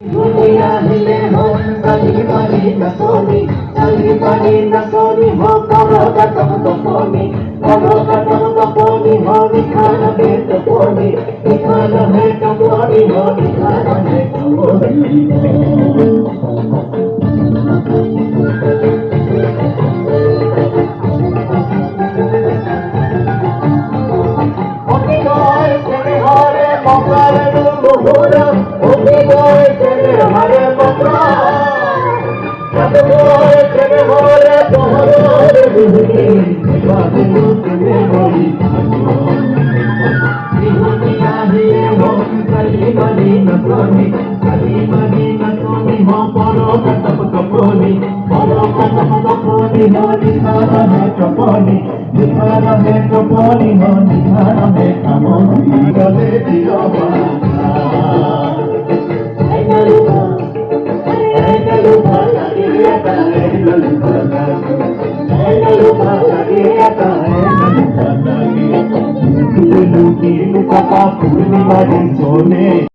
दुनिया हिले हो कली बनी न सोनी कली बनी न सोनी हो करो कटम तो पोनी हो निखान है तो पोनी निखान है तो पोनी हो निखान है तो पोनी ओके गाय तेरे हारे मौका रे मोहरा ओके गाय तेरे हारे मौका जब गाय तेरे हारे मोहरा रे बाबू तेरे होई दुनिया ही हो कली बनी न सोनी हो परो कटप कपोनी हो निखाना है कपोनी हो निखाना है कपोनी गले दियो सोने